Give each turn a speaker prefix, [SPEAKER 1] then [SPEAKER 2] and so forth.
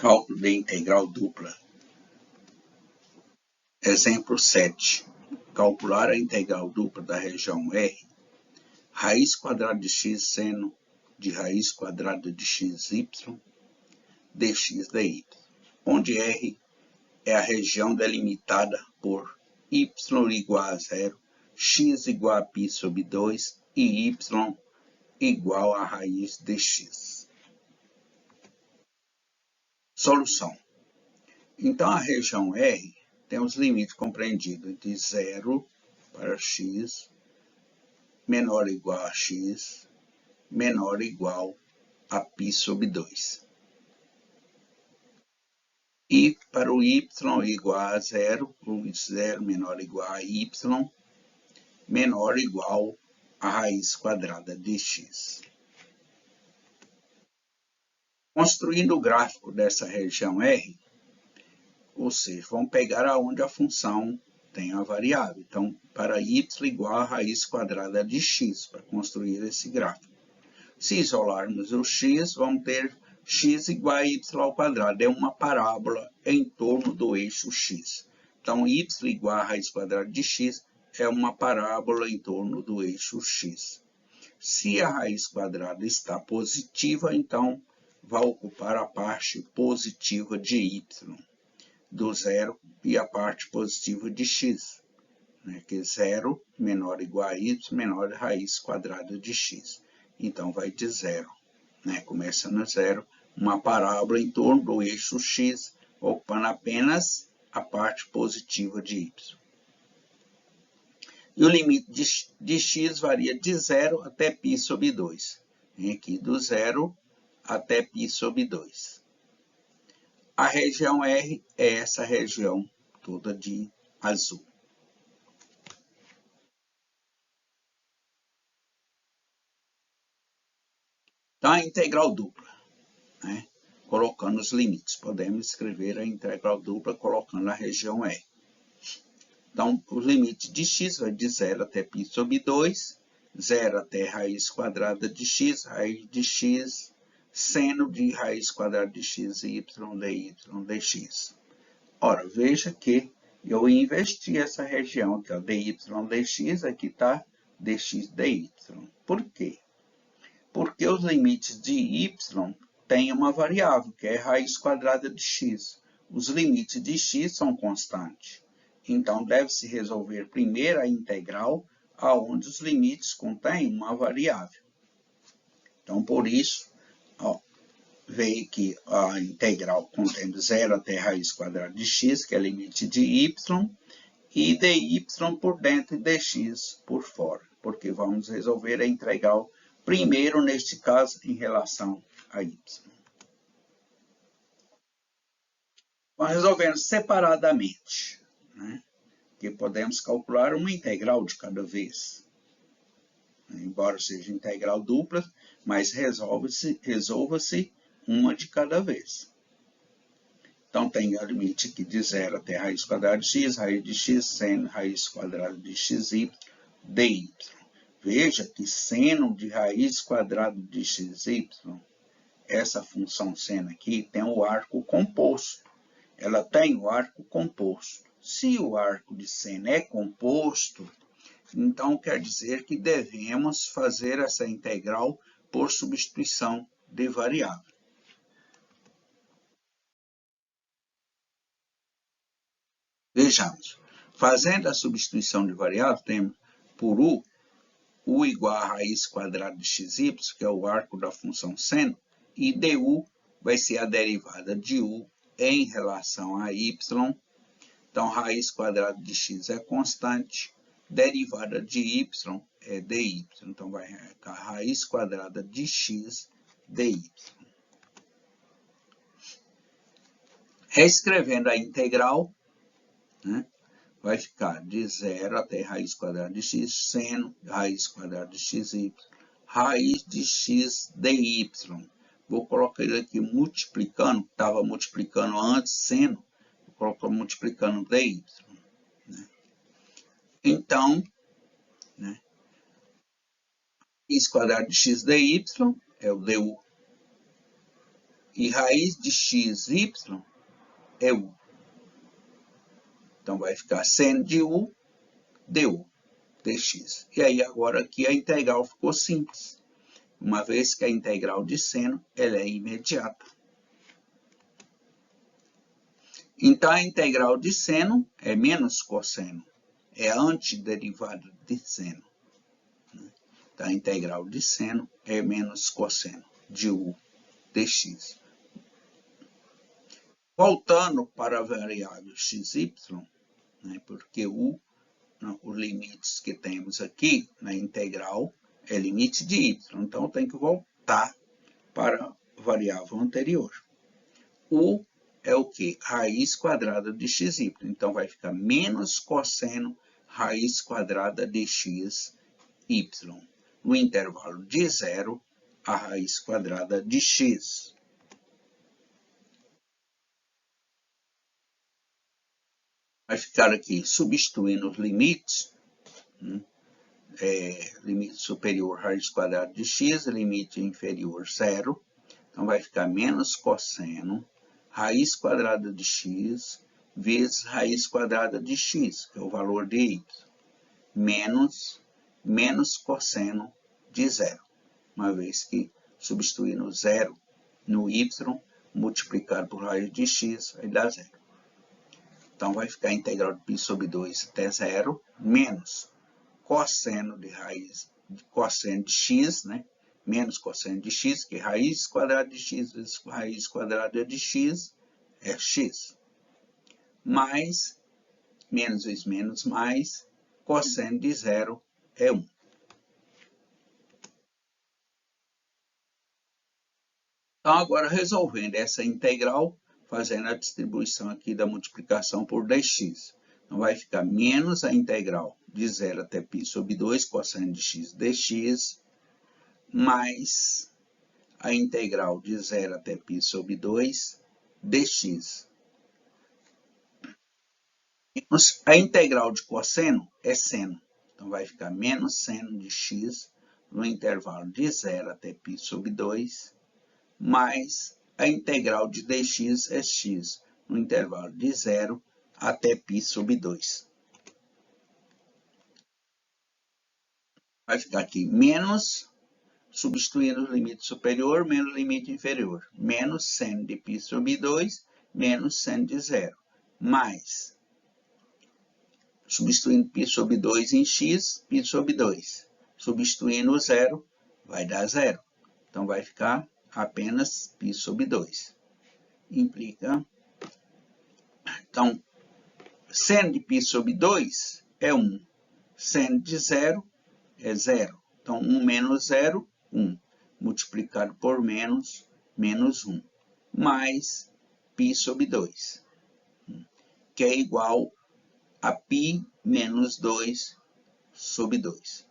[SPEAKER 1] Cálculo de integral dupla. Exemplo 7. Calcular a integral dupla da região R. Raiz quadrada de x seno de raiz quadrada de xy dx dy, onde R é a região delimitada por y igual a 0, x igual a π sobre 2 e y igual a raiz de x. Solução. Então, a região R tem os limites compreendidos de 0 para x menor ou igual a x, menor ou igual a π sobre 2. E para o y igual a 0, o 0 menor ou igual a y, menor ou igual a raiz quadrada de x. Construindo o gráfico dessa região R, ou seja, vamos pegar aonde a função tem a variável. Então, para y igual a raiz quadrada de x, para construir esse gráfico. Se isolarmos o x, vamos ter x igual a y ao quadrado. É uma parábola em torno do eixo x. Então, y igual a raiz quadrada de x é uma parábola em torno do eixo x. Se a raiz quadrada está positiva, então vai ocupar a parte positiva de y, do zero, e a parte positiva de x, né, que é 0 menor ou igual a y, menor a raiz quadrada de x. Então, vai de 0. Né, começa no 0, uma parábola em torno do eixo x, ocupando apenas a parte positiva de y. E o limite de x varia de 0 até π sobre 2. Vem aqui do 0 até π sobre 2. A região R é essa região toda de azul. Então, a integral dupla, né? Colocando os limites. Podemos escrever a integral dupla colocando a região R. Então, o limite de x vai de 0 até π sobre 2, 0 até raiz quadrada de x, raiz de x, seno de raiz quadrada de x, y, dy, dx. Ora, veja que eu investi essa região aqui, ó, dy, dx, aqui está dx, dy. Por quê? Porque os limites de y têm uma variável, que é raiz quadrada de x. Os limites de x são constantes. Então, deve-se resolver primeiro a integral, onde os limites contêm uma variável. Então, por isso, ó, veio que a integral contém 0 até raiz quadrada de x, que é limite de y, e dy por dentro e dx por fora, porque vamos resolver a integral primeiro, neste caso, em relação a y. Vamos resolvendo separadamente, né? Que podemos calcular uma integral de cada vez. Embora seja integral dupla, mas resolva-se uma de cada vez. Então, tem o limite aqui de 0 até raiz quadrada de x, raiz de x, seno, raiz quadrada de xy, dy. Veja que seno de raiz quadrada de xy, essa função seno aqui, tem o arco composto. Ela tem o arco composto. Se o arco de seno é composto, então quer dizer que devemos fazer essa integral por substituição de variável. Vejamos. Fazendo a substituição de variável, temos por u igual a raiz quadrada de xy, que é o arco da função seno, e du vai ser a derivada de u em relação a y. Então, raiz quadrada de x é constante, derivada de y é dy. Então, vai ficar raiz quadrada de x dy. Reescrevendo a integral, né, vai ficar de 0 até raiz quadrada de x, seno, raiz quadrada de xy, raiz de x dy. Vou colocar ele aqui multiplicando, estava multiplicando antes seno, vou colocar multiplicando dy. Né? Então, né, x quadrado de x dy é o du. E raiz de x, y é u. Então, vai ficar seno de u, du, dx. E aí, agora aqui a integral ficou simples. Uma vez que a integral de seno ela é imediata. Então, a integral de seno é menos cosseno. É a antiderivada de seno. Então, a integral de seno é menos cosseno de u dx. Voltando para a variável xy, né, porque os limites que temos aqui na integral é limite de y. Então, tem que voltar para a variável anterior. U é o quê? Raiz quadrada de xy. Então, vai ficar menos cosseno raiz quadrada de xy. No intervalo de 0, a raiz quadrada de x. Vai ficar aqui, substituindo os limites, limite superior raiz quadrada de x, limite inferior 0. Então, vai ficar menos cosseno raiz quadrada de x vezes raiz quadrada de x, que é o valor de y, menos cosseno de 0. Uma vez que substituindo 0 no y, multiplicado por raiz de x, vai dar 0. Então, vai ficar a integral de π sobre 2 até 0, menos cosseno de cosseno de x, né? Menos cosseno de x, que é raiz quadrada de x vezes raiz quadrada de x é x. Mais, menos vezes menos, mais, cosseno de 0 é 1. Então, agora, resolvendo essa integral, fazendo a distribuição aqui da multiplicação por dx. Então, vai ficar menos a integral de 0 até π sobre 2, cosseno de x dx, mais a integral de 0 até π sobre 2 dx. A integral de cosseno é seno. Então, vai ficar menos seno de x no intervalo de 0 até π sobre 2, mais a integral de dx é x no intervalo de 0 até π sobre 2. Vai ficar aqui menos, substituindo o limite superior, menos o limite inferior. Menos seno de π sobre 2, menos seno de 0. Mais, substituindo π sobre 2 em x, π sobre 2. Substituindo o 0, vai dar 0. Então, vai ficar apenas π sobre 2. Implica. Então, seno de π sobre 2 é 1. Seno de 0 é 0. Então, 1 menos 0, 1. Multiplicado por menos, menos 1. Mais π sobre 2. Que é igual a π menos 2 sobre 2.